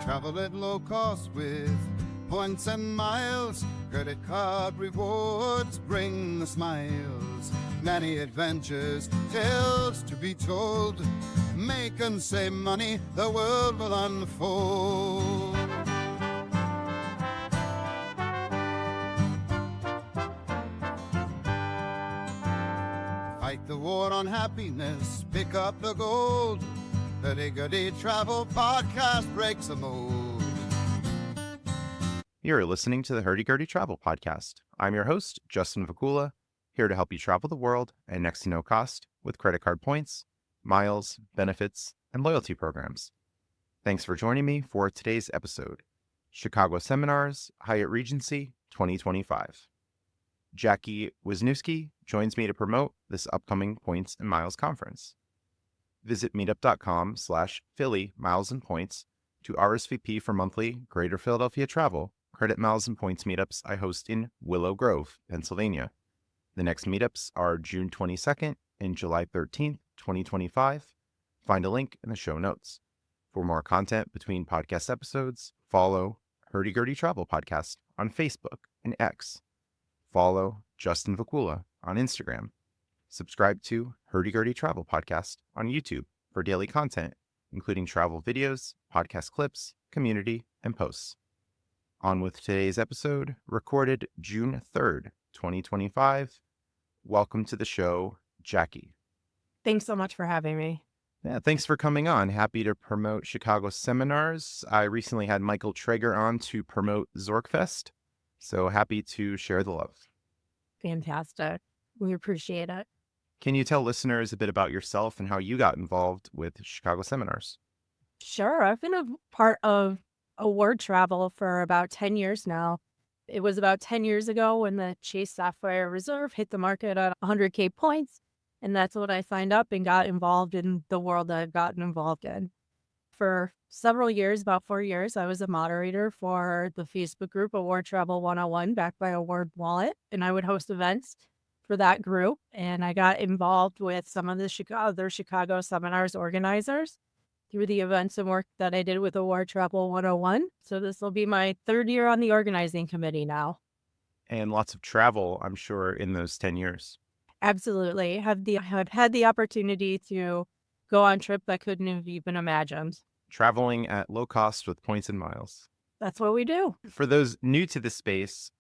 Travel at low cost with points and miles. Credit card rewards bring the smiles. Many adventures, tales to be told. Make and save money, the world will unfold. Fight the war on happiness, pick up the gold. Hurdy Gurdy Travel Podcast breaks the mold. You're listening to the Hurdy Gurdy Travel Podcast. I'm your host, Justin Vacula, here to help you travel the world at next to no cost with credit card points, miles, benefits, and loyalty programs. Thanks for joining me for today's episode, Chicago Seminars, Hyatt Regency 2025. Jackie Wisniewski joins me to promote this upcoming Points and Miles conference. Visit meetup.com/Philly Miles and Points to RSVP for monthly Greater Philadelphia travel, credit miles and points meetups I host in Willow Grove, Pennsylvania. The next meetups are June 22nd and July 13th, 2025. Find a link in the show notes. For more content between podcast episodes, follow Hurdy Gurdy Travel Podcast on Facebook and X. Follow Justin Vacula on Instagram. Subscribe to Hurdy Gurdy Travel Podcast on YouTube for daily content, including travel videos, podcast clips, community, and posts. On with today's episode, recorded June 3rd, 2025. Welcome to the show, Jackie. Thanks so much for having me. Yeah, thanks for coming on. Happy to promote Chicago Seminars. I recently had Michael Traeger on to promote Zorkfest, so happy to share the love. Fantastic. We appreciate it. Can you tell listeners a bit about yourself and how you got involved with Chicago Seminars? Sure. I've been a part of award travel for about 10 years now. It was about 10 years ago when the Chase Sapphire Reserve hit the market at 100K points. And that's when I signed up and got involved in the world that I've gotten involved in. For several years, about 4 years, I was a moderator for the Facebook group Award Travel 101, backed by Award Wallet. And I would host events for that group. And I got involved with some of the Chicago Seminars organizers through the events and work that I did with Award Travel 101. So this will be my third year on the organizing committee now. And lots of travel, I'm sure, in those 10 years. Absolutely. I've had the opportunity to go on trips I couldn't have even imagined. Traveling at low cost with points and miles. That's what we do. For those new to the space,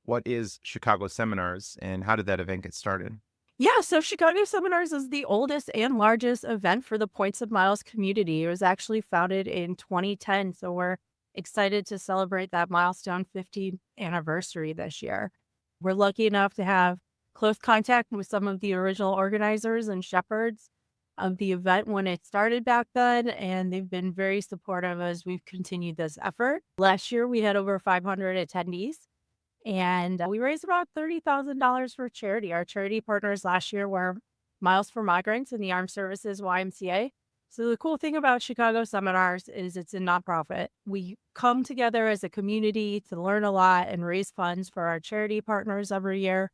what is Chicago Seminars and how did that event get started? Yeah, so Chicago Seminars is the oldest and largest event for the Points and Miles community. It was actually founded in 2010, so we're excited to celebrate that milestone 50th anniversary this year. We're lucky enough to have close contact with some of the original organizers and shepherds of the event when it started back then, and they've been very supportive as we've continued this effort. Last year, we had over 500 attendees, and we raised about $30,000 for charity. Our charity partners last year were Miles for Migrants and the Armed Services YMCA. So the cool thing about Chicago Seminars is it's a nonprofit. We come together as a community to learn a lot and raise funds for our charity partners every year.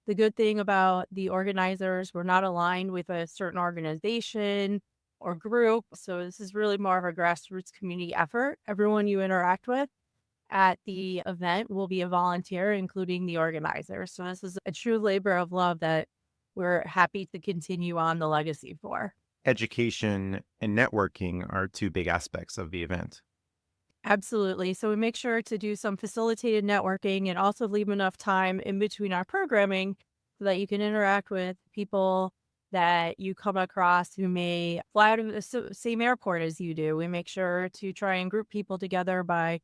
The good thing about the organizers, we're not aligned with a certain organization or group. So this is really more of a grassroots community effort. Everyone you interact with at the event will be a volunteer, including the organizer. So this is a true labor of love that we're happy to continue on the legacy for. Education and networking are two big aspects of the event. Absolutely. So we make sure to do some facilitated networking and also leave enough time in between our programming so that you can interact with people that you come across who may fly out of the same airport as you do. We make sure to try and group people together by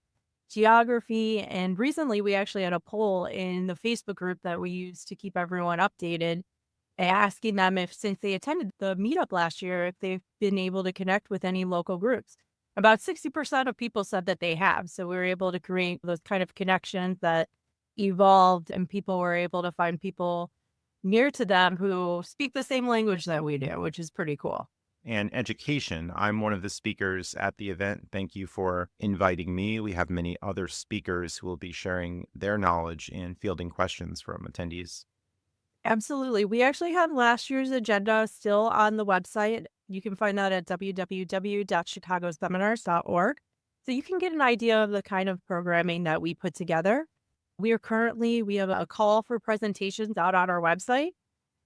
geography. And recently we actually had a poll in the Facebook group that we use to keep everyone updated, asking them if, since they attended the meetup last year, if they've been able to connect with any local groups. About 60% of people said that they have. So we were able to create those kind of connections that evolved, and people were able to find people near to them who speak the same language that we do, which is pretty cool. And education. I'm one of the speakers at the event. Thank you for inviting me. We have many other speakers who will be sharing their knowledge and fielding questions from attendees. Absolutely. We actually have last year's agenda still on the website. You can find that at www.chicagoseminars.org. So you can get an idea of the kind of programming that we put together. We have a call for presentations out on our website.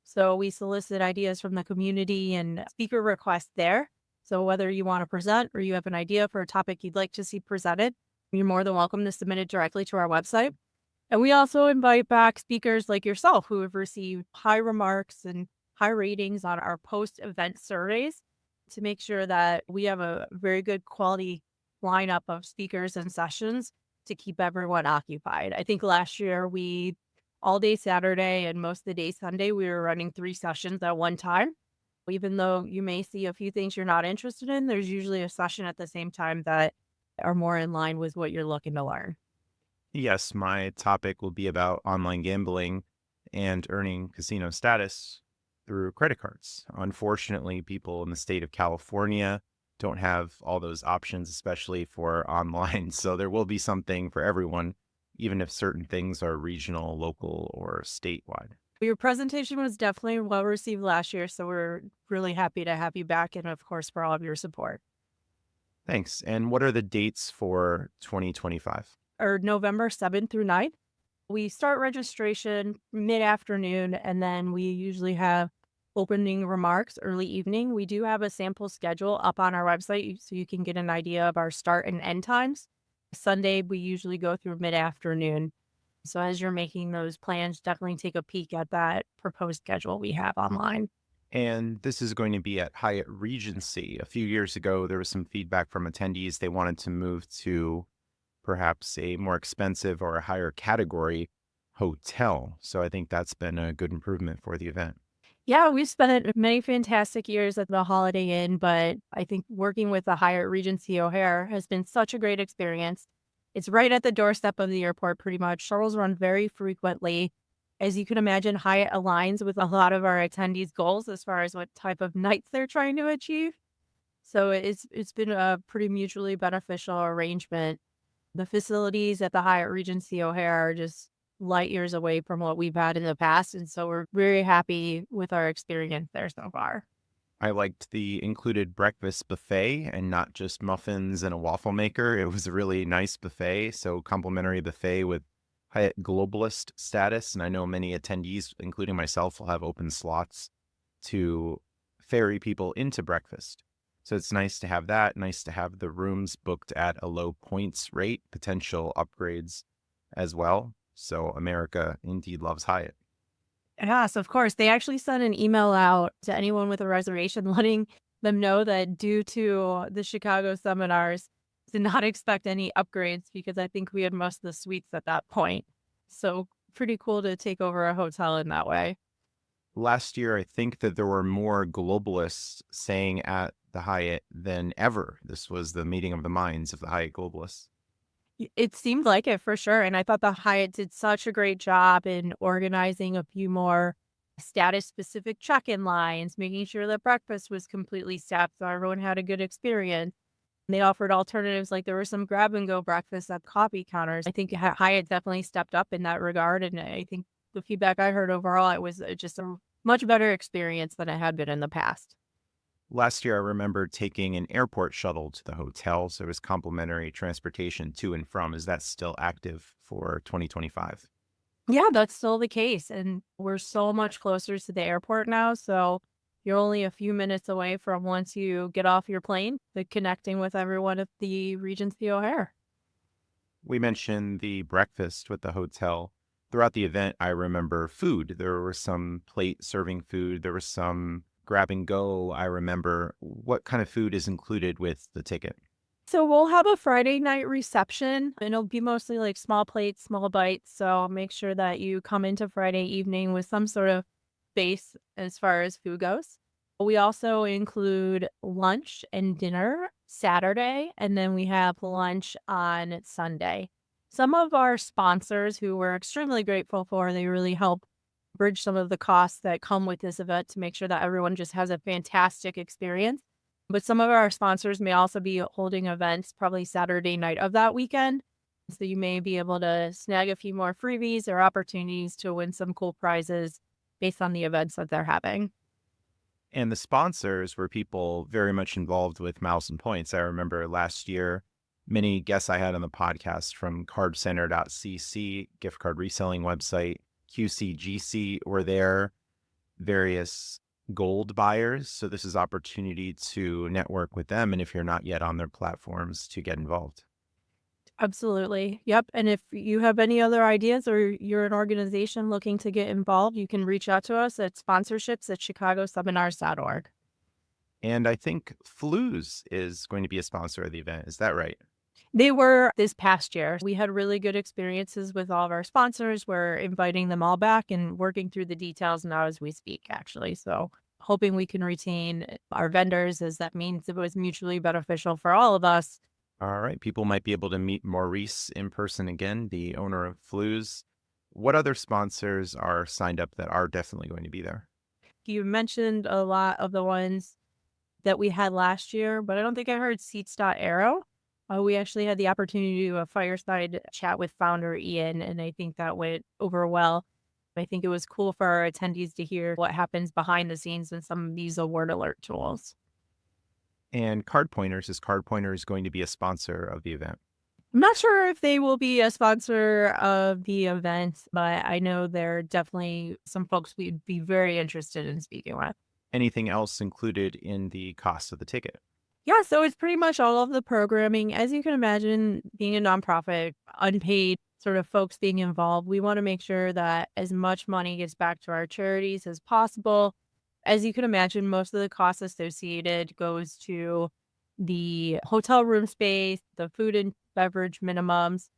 So we solicit ideas from the community and speaker requests there. So whether you want to present or you have an idea for a topic you'd like to see presented, you're more than welcome to submit it directly to our website. And we also invite back speakers like yourself who have received high remarks and high ratings on our post-event surveys to make sure that we have a very good quality lineup of speakers and sessions to keep everyone occupied. I think last year all day Saturday and most of the day Sunday, we were running 3 sessions at one time. Even though you may see a few things you're not interested in, there's usually a session at the same time that are more in line with what you're looking to learn. Yes, my topic will be about online gambling and earning casino status through credit cards. Unfortunately, people in the state of California don't have all those options, especially for online. So there will be something for everyone, even if certain things are regional, local, or statewide. Your presentation was definitely well received last year, so we're really happy to have you back and, of course, for all of your support. Thanks. And what are the dates for 2025? Or November 7th through 9th. We start registration mid-afternoon, and then we usually have opening remarks early evening. We do have a sample schedule up on our website so you can get an idea of our start and end times. Sunday, we usually go through mid-afternoon. So as you're making those plans, definitely take a peek at that proposed schedule we have online. And this is going to be at Hyatt Regency. A few years ago, there was some feedback from attendees. They wanted to move to perhaps a more expensive or a higher category hotel. So I think that's been a good improvement for the event. Yeah, we've spent many fantastic years at the Holiday Inn, but I think working with the Hyatt Regency O'Hare has been such a great experience. It's right at the doorstep of the airport, pretty much. Shuttles run very frequently. As you can imagine, Hyatt aligns with a lot of our attendees' goals as far as what type of nights they're trying to achieve. So it's been a pretty mutually beneficial arrangement. The facilities at the Hyatt Regency O'Hare are just light years away from what we've had in the past. And so we're very happy with our experience there so far. I liked the included breakfast buffet and not just muffins and a waffle maker. It was a really nice buffet. So complimentary buffet with Hyatt Globalist status. And I know many attendees, including myself, will have open slots to ferry people into breakfast. So it's nice to have that, nice to have the rooms booked at a low points rate, potential upgrades as well. So America indeed loves Hyatt. Yes, of course. They actually sent an email out to anyone with a reservation letting them know that due to the Chicago seminars, to not expect any upgrades because I think we had most of the suites at that point. So pretty cool to take over a hotel in that way. Last year, I think that there were more globalists staying at the Hyatt than ever. This was the meeting of the minds of the Hyatt globalists. It seemed like it for sure. And I thought the Hyatt did such a great job in organizing a few more status-specific check-in lines, making sure that breakfast was completely staffed so everyone had a good experience. And they offered alternatives, like there were some grab-and-go breakfasts at coffee counters. I think Hyatt definitely stepped up in that regard. And I think the feedback I heard overall, it was just a much better experience than it had been in the past. Last year, I remember taking an airport shuttle to the hotel. So it was complimentary transportation to and from. Is that still active for 2025? Yeah, that's still the case. And we're so much closer to the airport now. So you're only a few minutes away from once you get off your plane, the connecting with everyone at the Regency O'Hare. We mentioned the breakfast with the hotel. Throughout the event, I remember food. There was some plate serving food. There was some grab and go. I remember. What kind of food is included with the ticket? So we'll have a Friday night reception, and it'll be mostly like small plates, small bites. So make sure that you come into Friday evening with some sort of base as far as food goes. We also include lunch and dinner Saturday, and then we have lunch on Sunday. Some of our sponsors, who we're extremely grateful for, they really help bridge some of the costs that come with this event to make sure that everyone just has a fantastic experience. But some of our sponsors may also be holding events probably Saturday night of that weekend. So you may be able to snag a few more freebies or opportunities to win some cool prizes based on the events that they're having. And the sponsors were people very much involved with Miles and Points. I remember last year many guests I had on the podcast from cardcenter.cc, gift card reselling website, QCGC were there, various gold buyers. So this is opportunity to network with them. And if you're not yet on their platforms, to get involved. Absolutely. Yep. And if you have any other ideas or you're an organization looking to get involved, you can reach out to us at sponsorships@chicagoseminars.org. And I think Flues is going to be a sponsor of the event. Is that right? They were this past year. We had really good experiences with all of our sponsors. We're inviting them all back and working through the details now as we speak, actually. So hoping we can retain our vendors, as that means it was mutually beneficial for all of us. All right. People might be able to meet Maurice in person again, the owner of Flues. What other sponsors are signed up that are definitely going to be there? You mentioned a lot of the ones that we had last year, but I don't think I heard Seats.Aero. We actually had the opportunity to do a fireside chat with founder Ian, and I think that went over well. I think it was cool for our attendees to hear what happens behind the scenes in some of these award alert tools. And Card Pointers, is Card Pointers going to be a sponsor of the event? I'm not sure if they will be a sponsor of the event, but I know they're definitely some folks we'd be very interested in speaking with. Anything else included in the cost of the ticket? Yeah, so it's pretty much all of the programming. As you can imagine, being a nonprofit, unpaid sort of folks being involved, we want to make sure that as much money gets back to our charities as possible. As you can imagine, most of the costs associated goes to the hotel room space, the food and beverage minimums.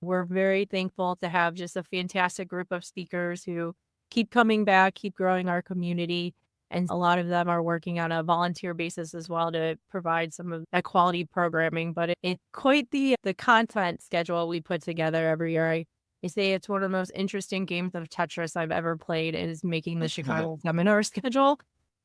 We're very thankful to have just a fantastic group of speakers who keep coming back, keep growing our community. And a lot of them are working on a volunteer basis as well to provide some of that quality programming. But it's quite the content schedule we put together every year. I say it's one of the most interesting games of Tetris I've ever played, is making the Chicago seminar schedule.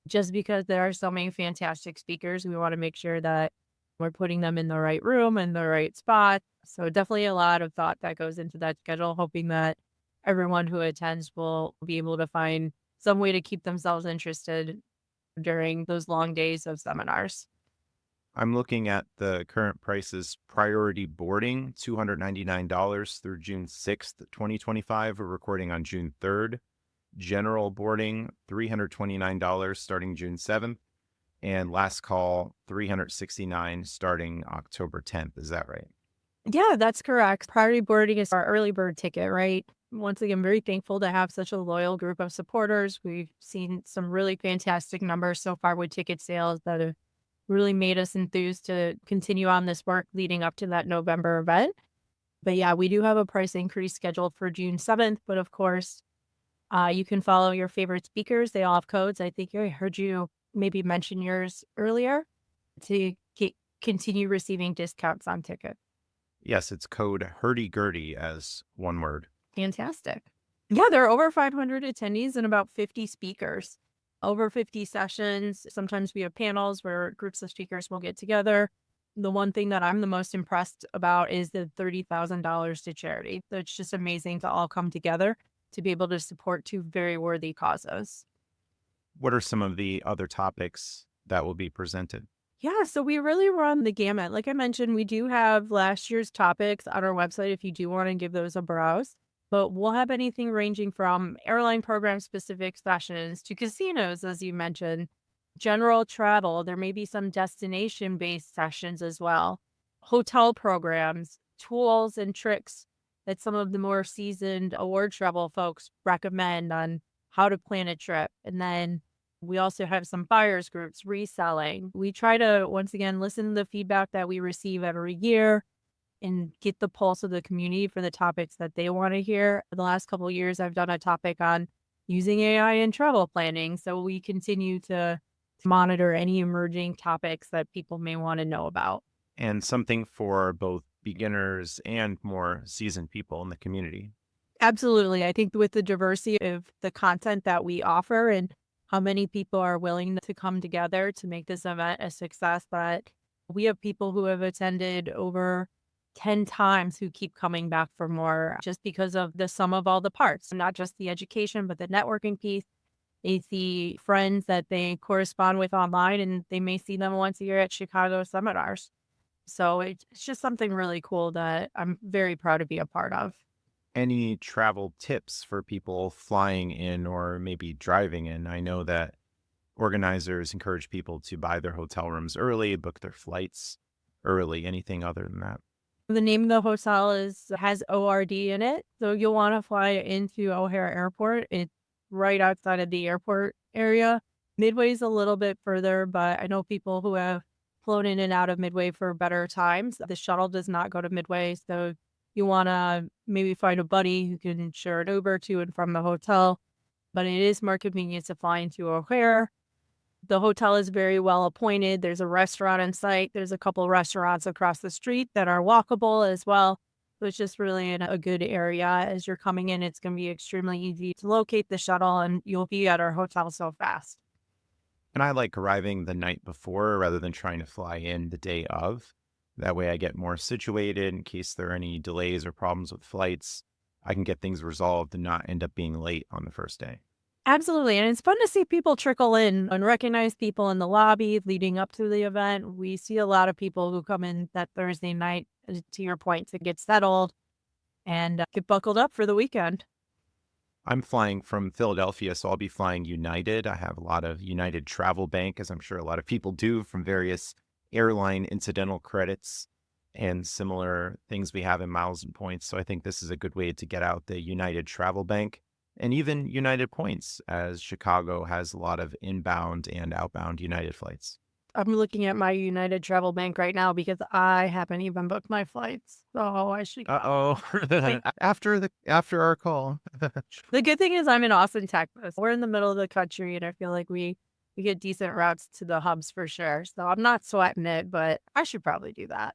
Just because there are so many fantastic speakers, we want to make sure that we're putting them in the right room and the right spot. So definitely a lot of thought that goes into that schedule, hoping that everyone who attends will be able to find some way to keep themselves interested during those long days of seminars. I'm looking at the current prices. Priority boarding, $299 through June 6th, 2025. We're recording on June 3rd. General boarding, $329 starting June 7th. And last call, $369 starting October 10th. Is that right? Yeah, that's correct. Priority boarding is our early bird ticket, right? Once again, very thankful to have such a loyal group of supporters. We've seen some really fantastic numbers so far with ticket sales that have really made us enthused to continue on this work leading up to that November event. But yeah, we do have a price increase scheduled for June 7th. But of course, you can follow your favorite speakers. They all have codes. I think I heard you maybe mention yours earlier to continue receiving discounts on tickets. Yes, it's code Hurdy Gurdy as one word. Fantastic. Yeah, there are over 500 attendees and about 50 speakers, over 50 sessions. Sometimes we have panels where groups of speakers will get together. The one thing that I'm the most impressed about is the $30,000 to charity. It's just amazing to all come together to be able to support two very worthy causes. What are some of the other topics that will be presented? Yeah, so we really run the gamut. Like I mentioned, we do have last year's topics on our website if you do want to give those a browse. But we'll have anything ranging from airline program specific sessions to casinos, as you mentioned, general travel. There may be some destination based sessions as well, hotel programs, tools and tricks that some of the more seasoned award travel folks recommend on how to plan a trip. And then we also have some buyers groups, reselling. We try to, once again, listen to the feedback that we receive every year and get the pulse of the community for the topics that they want to hear. The last couple of years, I've done a topic on using AI in travel planning. So we continue to monitor any emerging topics that people may want to know about. And something for both beginners and more seasoned people in the community. Absolutely. I think with the diversity of the content that we offer and how many people are willing to come together to make this event a success, that we have people who have attended over 10 times who keep coming back for more just because of the sum of all the parts, not just the education, but the networking piece. They see friends that they correspond with online and they may see them once a year at Chicago seminars. So it's just something really cool that I'm very proud to be a part of. Any travel tips for people flying in or maybe driving in? I know that organizers encourage people to buy their hotel rooms early, book their flights early. Anything other than that? The name of the hotel has ORD in it, so you'll want to fly into O'Hare Airport. It's right outside of the airport area. Midway's a little bit further, but I know people who have flown in and out of Midway for better times. The shuttle does not go to Midway, so you want to maybe find a buddy who can share an Uber to and from the hotel. But it is more convenient to fly into O'Hare. The hotel is very well appointed. There's a restaurant in sight. There's a couple restaurants across the street that are walkable as well. So it's just really in a good area. As you're coming in, it's going to be extremely easy to locate the shuttle, and you'll be at our hotel so fast. And I like arriving the night before rather than trying to fly in the day of. That way I get more situated in case there are any delays or problems with flights. I can get things resolved and not end up being late on the first day. Absolutely. And it's fun to see people trickle in and recognize people in the lobby leading up to the event. We see a lot of people who come in that Thursday night, to your point, to get settled and get buckled up for the weekend. I'm flying from Philadelphia, so I'll be flying United. I have a lot of United Travel Bank, as I'm sure a lot of people do, from various airline incidental credits and similar things we have in miles and points. So I think this is a good way to get out the United Travel Bank and even United Points, as Chicago has a lot of inbound and outbound United flights. I'm looking at my United Travel Bank right now because I haven't even booked my flights. So I should. Uh-oh. After our call. The good thing is I'm in Austin, Texas. We're in the middle of the country, and I feel like we get decent routes to the hubs for sure. So I'm not sweating it, but I should probably do that.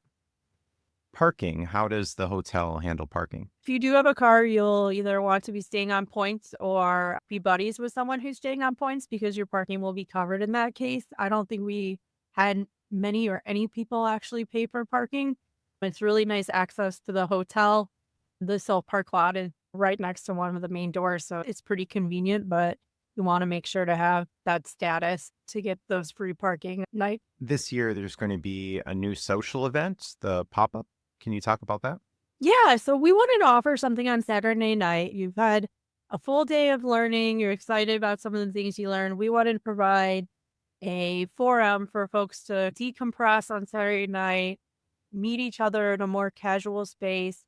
Parking. How does the hotel handle parking? If you do have a car, you'll either want to be staying on points or be buddies with someone who's staying on points because your parking will be covered in that case. I don't think we had many or any people actually pay for parking. It's really nice access to the hotel. The self-park lot is right next to one of the main doors, so it's pretty convenient, but you want to make sure to have that status to get those free parking at night. This year, there's going to be a new social event, the pop-up. Can you talk about that? Yeah, so we wanted to offer something on Saturday night. You've had a full day of learning. You're excited about some of the things you learned. We wanted to provide a forum for folks to decompress on Saturday night, meet each other in a more casual space.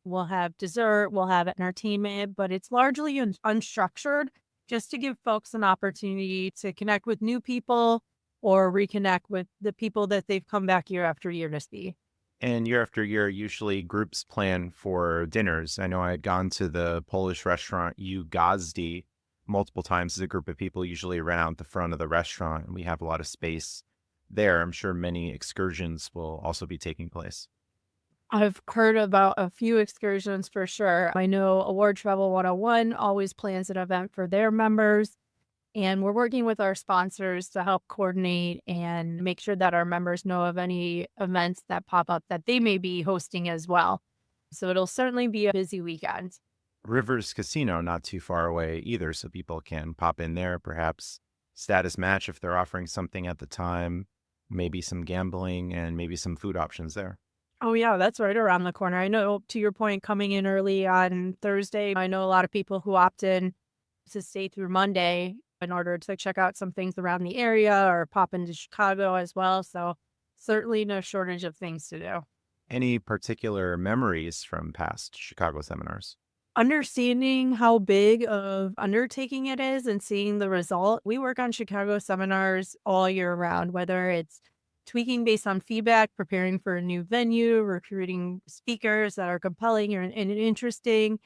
We'll have dessert, we'll have entertainment, but it's largely unstructured just to give folks an opportunity to connect with new people or reconnect with the people that they've come back year after year to see. And year after year, usually groups plan for dinners. I know I had gone to the Polish restaurant Gazdi multiple times as a group of people, usually around the front of the restaurant, and we have a lot of space there. I'm sure many excursions will also be taking place. I've heard about a few excursions for sure. I know Award Travel 101 always plans an event for their members, and we're working with our sponsors to help coordinate and make sure that our members know of any events that pop up that they may be hosting as well. So it'll certainly be a busy weekend. Rivers Casino, not too far away either, so people can pop in there, perhaps status match if they're offering something at the time, maybe some gambling and maybe some food options there. Oh, yeah, that's right around the corner. I know, to your point, coming in early on Thursday, I know a lot of people who opt in to stay through Monday in order to check out some things around the area or pop into Chicago as well. So certainly no shortage of things to do. Any particular memories from past Chicago seminars? Understanding how big of undertaking it is and seeing the result. We work on Chicago seminars all year round, whether it's tweaking based on feedback, preparing for a new venue, recruiting speakers that are compelling and interesting.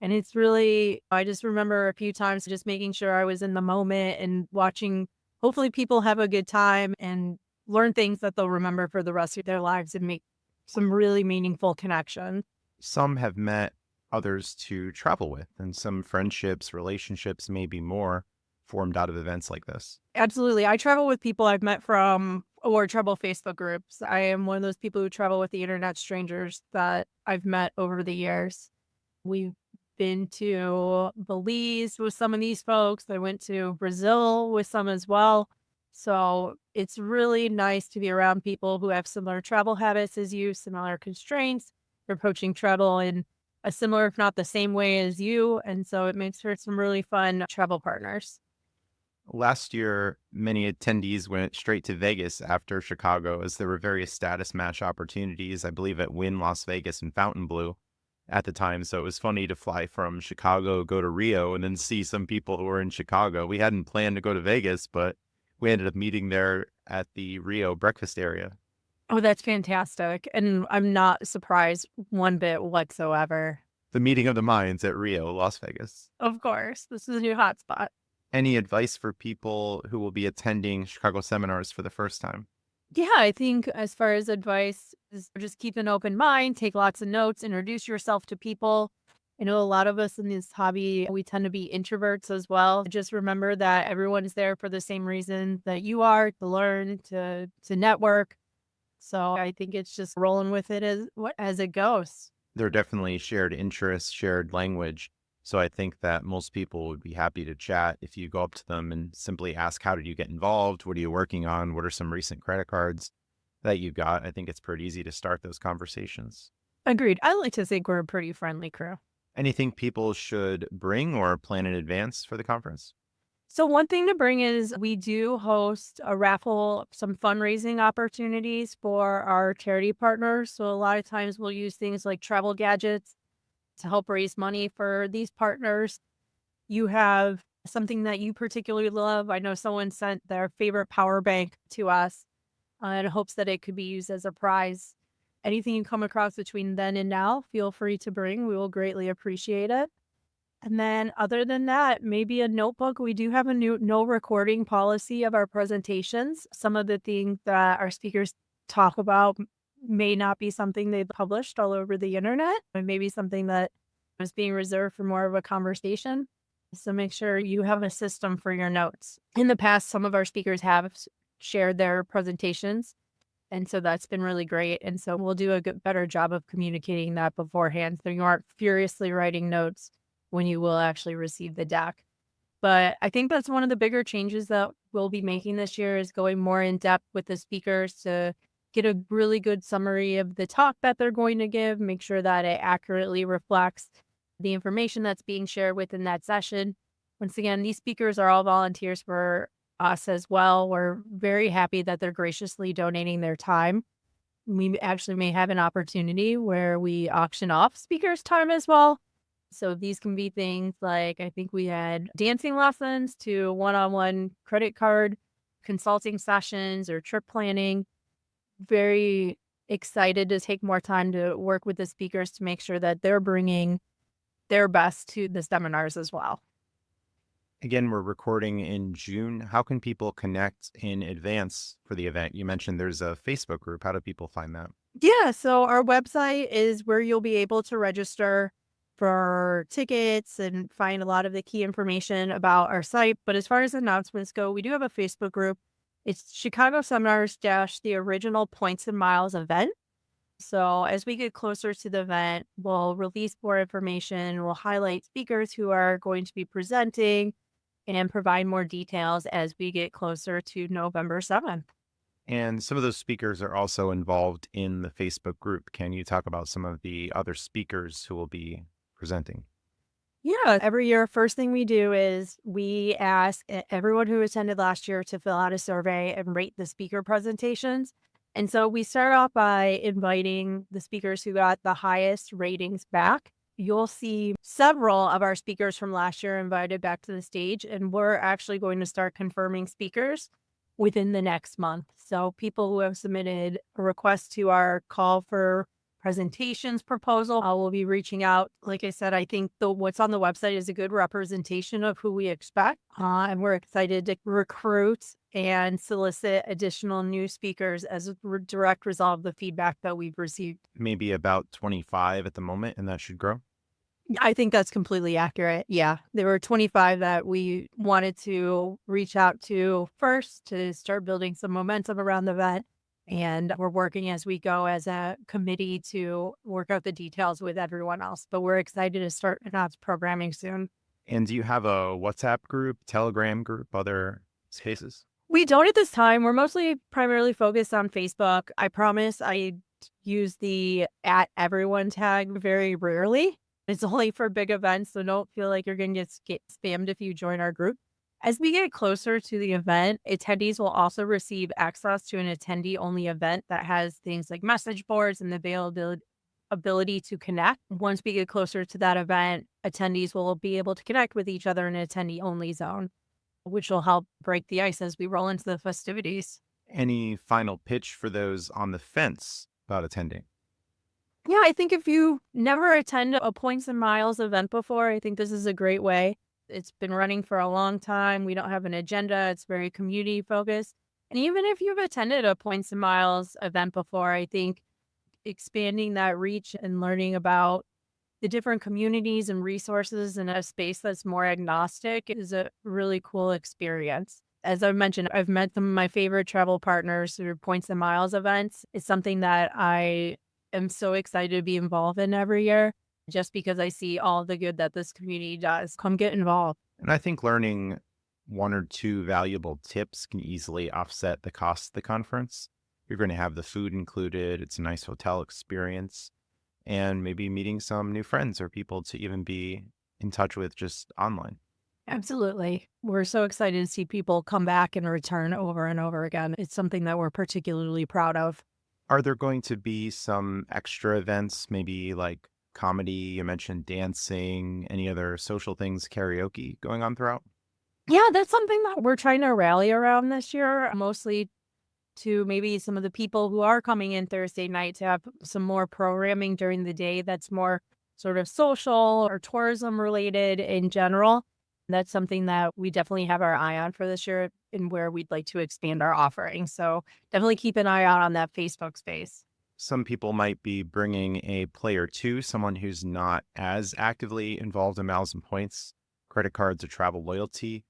And it's really, I just remember a few times just making sure I was in the moment and watching, hopefully people have a good time and learn things that they'll remember for the rest of their lives and make some really meaningful connections. Some have met others to travel with, and some friendships, relationships, maybe more, formed out of events like this. Absolutely. I travel with people I've met from Award Travel Facebook groups. I am one of those people who travel with the internet strangers that I've met over the years. We've been to Belize with some of these folks. I went to Brazil with some as well. So it's really nice to be around people who have similar travel habits as you, similar constraints. They're approaching travel in a similar, if not the same way as you. And so it makes for some really fun travel partners. Last year, many attendees went straight to Vegas after Chicago as there were various status match opportunities, I believe at Wynn Las Vegas and Fontainebleau at the time. So it was funny to fly from Chicago, go to Rio, and then see some people who were in Chicago. We hadn't planned to go to Vegas, but we ended up meeting there at the Rio breakfast area. Oh, that's fantastic. And I'm not surprised one bit whatsoever. The meeting of the minds at Rio, Las Vegas. Of course, this is a new hotspot. Any advice for people who will be attending Chicago seminars for the first time? Yeah, I think as far as advice is just keep an open mind, take lots of notes, introduce yourself to people. I know a lot of us in this hobby, we tend to be introverts as well. Just remember that everyone is there for the same reason that you are, to learn, to network. So I think it's just rolling with it as it goes. There are definitely shared interests, shared language. So I think that most people would be happy to chat if you go up to them and simply ask, how did you get involved? What are you working on? What are some recent credit cards that you got? I think it's pretty easy to start those conversations. Agreed. I like to think we're a pretty friendly crew. Anything people should bring or plan in advance for the conference? So one thing to bring is we do host a raffle, some fundraising opportunities for our charity partners. So a lot of times we'll use things like travel gadgets to help raise money for these partners. You have something that you particularly love. I know someone sent their favorite power bank to us in hopes that it could be used as a prize. Anything you come across between then and now, feel free to bring. We will greatly appreciate it. And then other than that, maybe a notebook. We do have a new no recording policy of our presentations. Some of the things that our speakers talk about may not be something they've published all over the internet. It may be something that is being reserved for more of a conversation. So make sure you have a system for your notes. In the past, some of our speakers have shared their presentations. And so that's been really great. And so we'll do a better job of communicating that beforehand so you aren't furiously writing notes when you will actually receive the deck. But I think that's one of the bigger changes that we'll be making this year is going more in depth with the speakers to get a really good summary of the talk that they're going to give, make sure that it accurately reflects the information that's being shared within that session. Once again, these speakers are all volunteers for us as well. We're very happy that they're graciously donating their time. We actually may have an opportunity where we auction off speakers' time as well. So these can be things like, I think we had dancing lessons to one-on-one credit card consulting sessions or trip planning. Very excited to take more time to work with the speakers to make sure that they're bringing their best to the seminars as well. Again, we're recording in June. How can people connect in advance for the event? You mentioned there's a Facebook group. How do people find that? Yeah, so our website is where you'll be able to register for tickets and find a lot of the key information about our site. But as far as announcements go, we do have a Facebook group. It's Chicago Seminars - the original Points and Miles event. So as we get closer to the event, we'll release more information. We'll highlight speakers who are going to be presenting and provide more details as we get closer to November 7th. And some of those speakers are also involved in the Facebook group. Can you talk about some of the other speakers who will be presenting? Yeah, every year, first thing we do is we ask everyone who attended last year to fill out a survey and rate the speaker presentations. And so we start off by inviting the speakers who got the highest ratings back. You'll see several of our speakers from last year invited back to the stage, and we're actually going to start confirming speakers within the next month. So people who have submitted a request to our call for presentations proposal, will be reaching out. Like I said, I think what's on the website is a good representation of who we expect. And we're excited to recruit and solicit additional new speakers as a direct result of the feedback that we've received. Maybe about 25 at the moment, and that should grow. I think that's completely accurate. Yeah. There were 25 that we wanted to reach out to first to start building some momentum around the event. And we're working as we go as a committee to work out the details with everyone else. But we're excited to start announce programming soon. And do you have a WhatsApp group, Telegram group, other cases? We don't at this time. We're mostly primarily focused on Facebook. I promise I use the at everyone tag very rarely. It's only for big events, so don't feel like you're going to get spammed if you join our group. As we get closer to the event, attendees will also receive access to an attendee-only event that has things like message boards and the ability to connect. Once we get closer to that event, attendees will be able to connect with each other in an attendee-only zone, which will help break the ice as we roll into the festivities. Any final pitch for those on the fence about attending? Yeah, I think if you never attend a Points and Miles event before, I think this is a great way. It's been running for a long time. We don't have an agenda. It's very community focused. And even if you've attended a Points and Miles event before, I think expanding that reach and learning about the different communities and resources in a space that's more agnostic is a really cool experience. As I've mentioned, I've met some of my favorite travel partners through Points and Miles events. It's something that I am so excited to be involved in every year just because I see all the good that this community does. Come get involved. And I think learning one or two valuable tips can easily offset the cost of the conference. You're going to have the food included. It's a nice hotel experience, and maybe meeting some new friends or people to even be in touch with just online. Absolutely. We're so excited to see people come back and return over and over again. It's something that we're particularly proud of. Are there going to be some extra events, maybe like comedy? You mentioned dancing, any other social things, karaoke going on throughout? Yeah, that's something that we're trying to rally around this year, mostly to maybe some of the people who are coming in Thursday night to have some more programming during the day that's more sort of social or tourism related in general. That's something that we definitely have our eye on for this year and where we'd like to expand our offering. So definitely keep an eye out on that Facebook space. Some people might be bringing a player two, someone who's not as actively involved in miles and points, credit cards, or travel loyalty.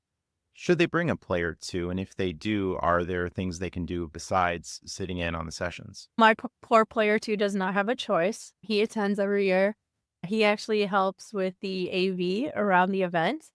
Should they bring a player two? And if they do, are there things they can do besides sitting in on the sessions? My poor player two does not have a choice. He attends every year. He actually helps with the AV around the event.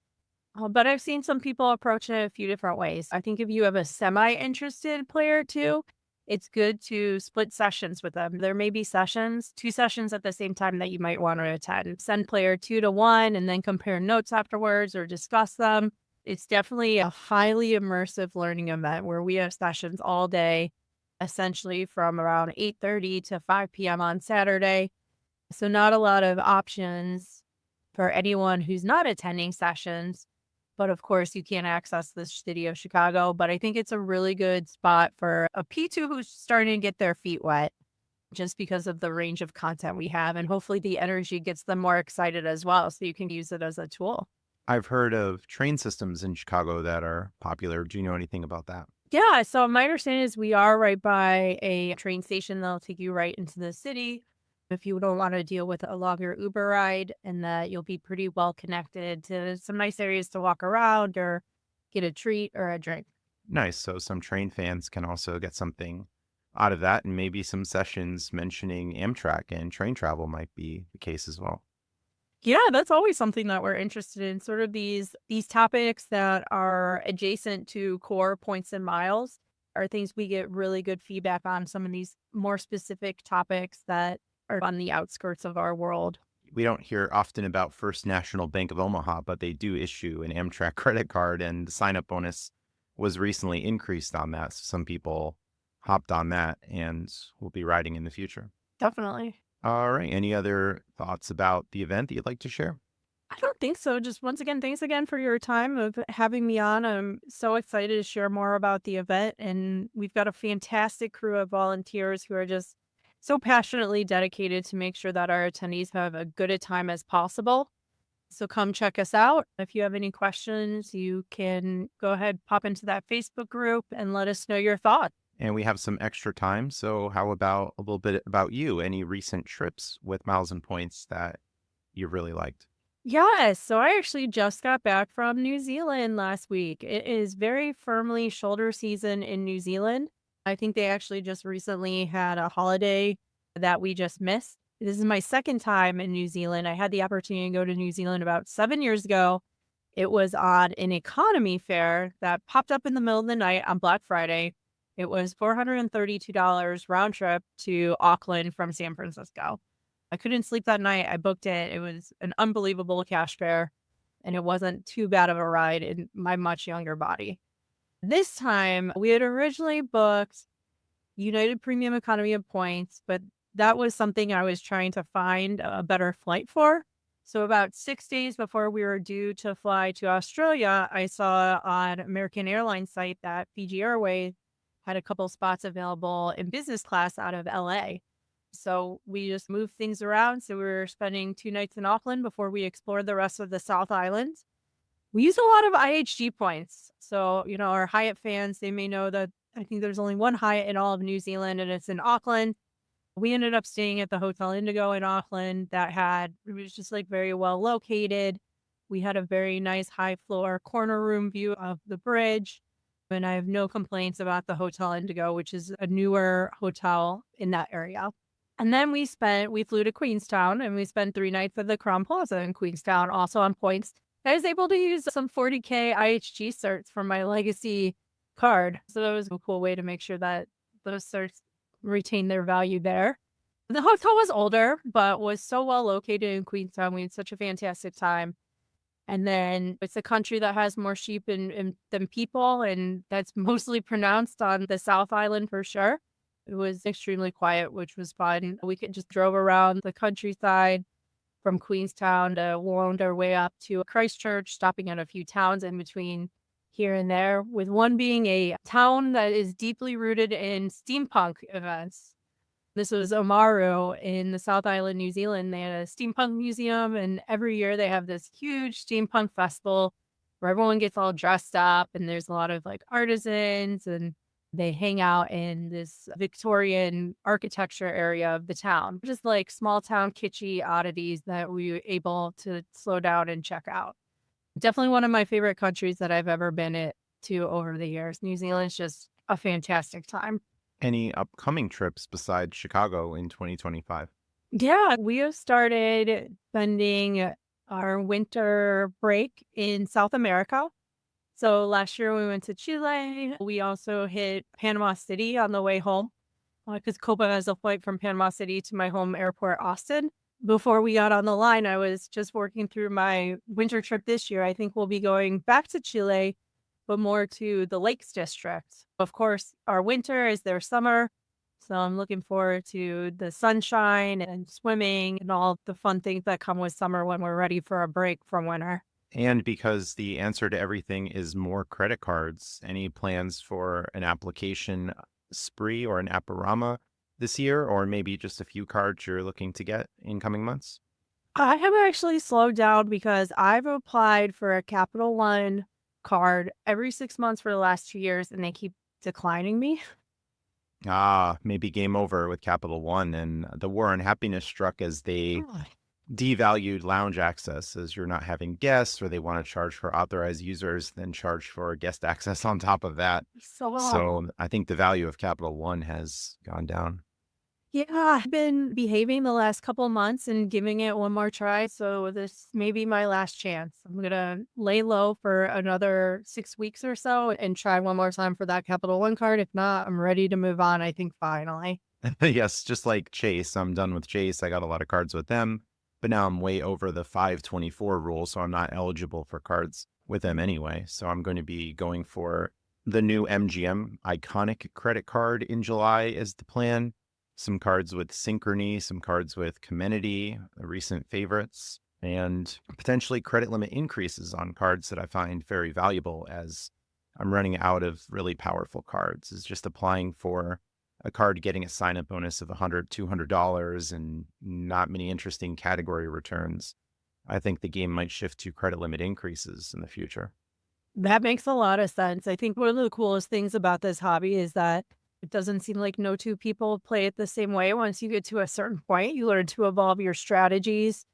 But I've seen some people approach it a few different ways. I think if you have a semi-interested player too, it's good to split sessions with them. There may be two sessions at the same time that you might want to attend. Send player 2 to 1 and then compare notes afterwards or discuss them. It's definitely a highly immersive learning event where we have sessions all day, essentially from around 8:30 to 5 p.m. on Saturday. So not a lot of options for anyone who's not attending sessions. But of course, you can't access the city of Chicago. But I think it's a really good spot for a P2 who's starting to get their feet wet just because of the range of content we have. And hopefully the energy gets them more excited as well. So you can use it as a tool. I've heard of train systems in Chicago that are popular. Do you know anything about that? Yeah. So my understanding is we are right by a train station that'll take you right into the city. If you don't want to deal with a longer Uber ride, and that you'll be pretty well connected to some nice areas to walk around or get a treat or a drink. Nice. So some train fans can also get something out of that, and maybe some sessions mentioning Amtrak and train travel might be the case as well. Yeah, that's always something that we're interested in, sort of these topics that are adjacent to core Points and Miles are things we get really good feedback on, some of these more specific topics that are on the outskirts of our world. We don't hear often about First National Bank of Omaha, but they do issue an Amtrak credit card, and the sign-up bonus was recently increased on that. So some people hopped on that and will be riding in the future. Definitely. All right. Any other thoughts about the event that you'd like to share? I don't think so. Just once again, thanks again for your time of having me on. I'm so excited to share more about the event. And we've got a fantastic crew of volunteers who are just so passionately dedicated to make sure that our attendees have as good a time as possible. So come check us out. If you have any questions, you can go ahead, pop into that Facebook group and let us know your thoughts. And we have some extra time. So how about a little bit about you? Any recent trips with miles and points that you really liked? Yes. So I actually just got back from New Zealand last week. It is very firmly shoulder season in New Zealand. I think they actually just recently had a holiday that we just missed. This is my second time in New Zealand. I had the opportunity to go to New Zealand about 7 years ago. It was on an economy fare that popped up in the middle of the night on Black Friday. It was $432 round trip to Auckland from San Francisco. I couldn't sleep that night. I booked it. It was an unbelievable cash fare, and it wasn't too bad of a ride in my much younger body. This time, we had originally booked United Premium Economy of Points, but that was something I was trying to find a better flight for. So about 6 days before we were due to fly to Australia, I saw on American Airlines site that Fiji Airways had a couple spots available in business class out of LA. So we just moved things around. So we were spending 2 nights in Auckland before we explored the rest of the South Island. We use a lot of IHG points. So, our Hyatt fans, they may know that I think there's only one Hyatt in all of New Zealand, and it's in Auckland. We ended up staying at the Hotel Indigo in Auckland it was just like very well located. We had a very nice high floor corner room view of the bridge. And I have no complaints about the Hotel Indigo, which is a newer hotel in that area. And then we flew to Queenstown, and we spent 3 nights at the Crown Plaza in Queenstown, also on points. I was able to use some 40K IHG certs from my legacy card. So that was a cool way to make sure that those certs retain their value there. The hotel was older, but was so well located in Queenstown. We had such a fantastic time. And then it's a country that has more sheep than people, and that's mostly pronounced on the South Island for sure. It was extremely quiet, which was fun. We could just drove around the countryside from Queenstown to wound our way up to Christchurch, stopping at a few towns in between here and there, with one being a town that is deeply rooted in steampunk events. This was Oamaru in the South Island, New Zealand. They had a steampunk museum, and every year they have this huge steampunk festival where everyone gets all dressed up, and there's a lot of like artisans, and they hang out in this Victorian architecture area of the town, just like small town kitschy oddities that we were able to slow down and check out. Definitely one of my favorite countries that I've ever been to over the years. New Zealand's just a fantastic time. Any upcoming trips besides Chicago in 2025? Yeah, we have started spending our winter break in South America. So last year we went to Chile. We also hit Panama City on the way home because Copa has a flight from Panama City to my home airport, Austin. Before we got on the line, I was just working through my winter trip this year. I think we'll be going back to Chile, but more to the Lakes District. Of course, our winter is their summer. So I'm looking forward to the sunshine and swimming and all the fun things that come with summer when we're ready for a break from winter. And because the answer to everything is more credit cards, any plans for an application spree or an apparama this year, or maybe just a few cards you're looking to get in coming months? I have actually slowed down because I've applied for a Capital One card every 6 months for the last 2 years, and they keep declining me. Maybe game over with Capital One, and the war on happiness struck as they devalued lounge access, as you're not having guests, or they want to charge for authorized users, then charge for guest access on top of that. So I think the value of Capital One has gone down. Yeah, I've been behaving the last couple of months and giving it one more try. So this may be my last chance. I'm going to lay low for another 6 weeks or so and try one more time for that Capital One card. If not, I'm ready to move on, I think, finally. Yes, just like Chase. I'm done with Chase. I got a lot of cards with them, but now I'm way over the 524 rule, so I'm not eligible for cards with them anyway. So I'm going to be going for the new MGM Iconic credit card in July is the plan. Some cards with Synchrony, some cards with Comenity, recent favorites, and potentially credit limit increases on cards that I find very valuable as I'm running out of really powerful cards. Is just applying for a card getting a sign-up bonus of $100, $200 and not many interesting category returns. I think the game might shift to credit limit increases in the future. That makes a lot of sense. I think one of the coolest things about this hobby is that it doesn't seem like no two people play it the same way. Once you get to a certain point, you learn to evolve your strategies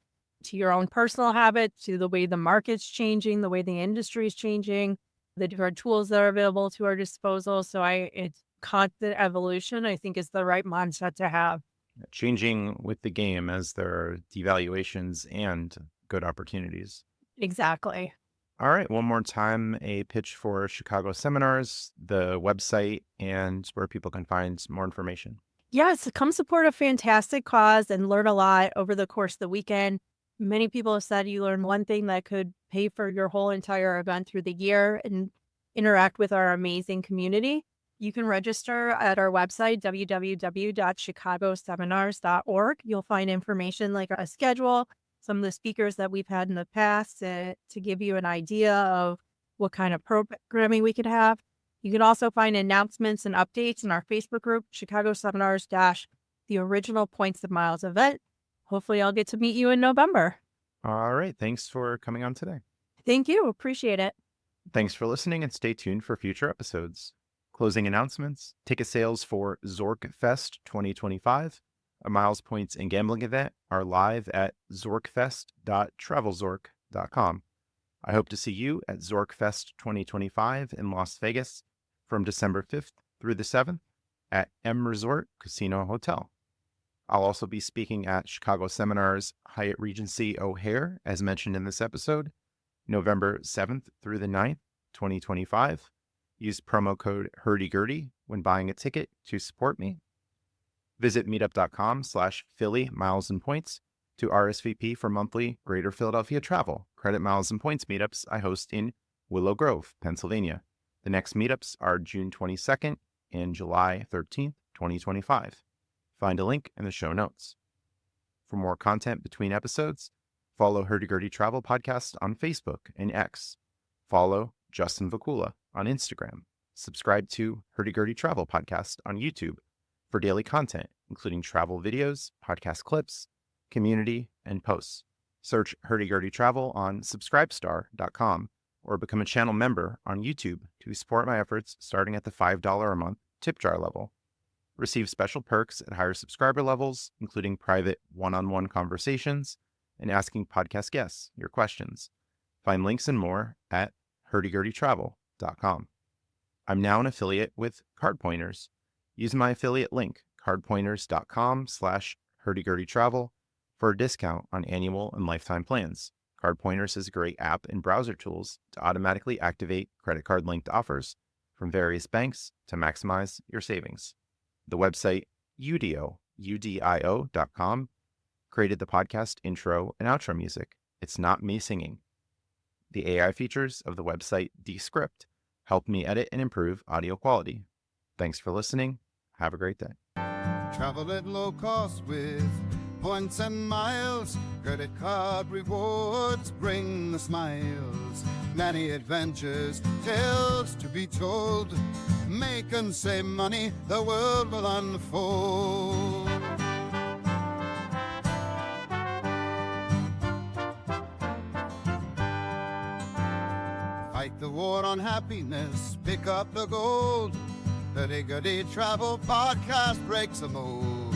to your own personal habits, to the way the market's changing, the way the industry is changing, the different tools that are available to our disposal. So it's constant evolution, I think, is the right mindset to have. Changing with the game as there are devaluations and good opportunities. Exactly. All right. One more time, a pitch for Chicago seminars, the website, and where people can find more information. Yes, come support a fantastic cause and learn a lot over the course of the weekend. Many people have said you learn one thing that could pay for your whole entire event through the year and interact with our amazing community. You can register at our website, www.chicagoseminars.org. You'll find information like a schedule, some of the speakers that we've had in the past to give you an idea of what kind of programming we could have. You can also find announcements and updates in our Facebook group, Chicago Seminars - the original Points of Miles event. Hopefully I'll get to meet you in November. All right. Thanks for coming on today. Thank you. Appreciate it. Thanks for listening, and stay tuned for future episodes. Closing announcements. Ticket sales for Zork Fest 2025, a Miles Points and Gambling event, are live at zorkfest.travelzork.com. I hope to see you at Zork Fest 2025 in Las Vegas from December 5th through the 7th at M Resort Casino Hotel. I'll also be speaking at Chicago Seminars Hyatt Regency O'Hare, as mentioned in this episode, November 7th through the 9th, 2025. Use promo code Hurdy Gurdy when buying a ticket to support me. Visit meetup.com/Philly Miles and Points to RSVP for monthly Greater Philadelphia travel, credit, miles, and points meetups I host in Willow Grove, Pennsylvania. The next meetups are June 22nd and July 13th, 2025. Find a link in the show notes. For more content between episodes, follow Hurdy Gurdy Travel Podcast on Facebook and X. Follow Justin Vacula on Instagram. Subscribe to Hurdy Gurdy Travel Podcast on YouTube for daily content, including travel videos, podcast clips, community, and posts. Search Hurdy Gurdy Travel on subscribestar.com or become a channel member on YouTube to support my efforts starting at the $5 a month tip jar level. Receive special perks at higher subscriber levels, including private one-on-one conversations and asking podcast guests your questions. Find links and more at hurdygurdytravel.com. I'm now an affiliate with Card Pointers. Use my affiliate link, cardpointers.com/hurdygurdytravel, for a discount on annual and lifetime plans. Card Pointers is a great app and browser tools to automatically activate credit card linked offers from various banks to maximize your savings. The website udio.com created the podcast intro and outro music. It's not me singing. The AI features of the website Descript help me edit and improve audio quality. Thanks for listening. Have a great day. Travel at low cost with points and miles. Credit card rewards bring the smiles. Many adventures, tales to be told. Make and save money, the world will unfold. Fight the war on happiness, pick up the gold. Hurdy Gurdy Travel Podcast breaks the mold.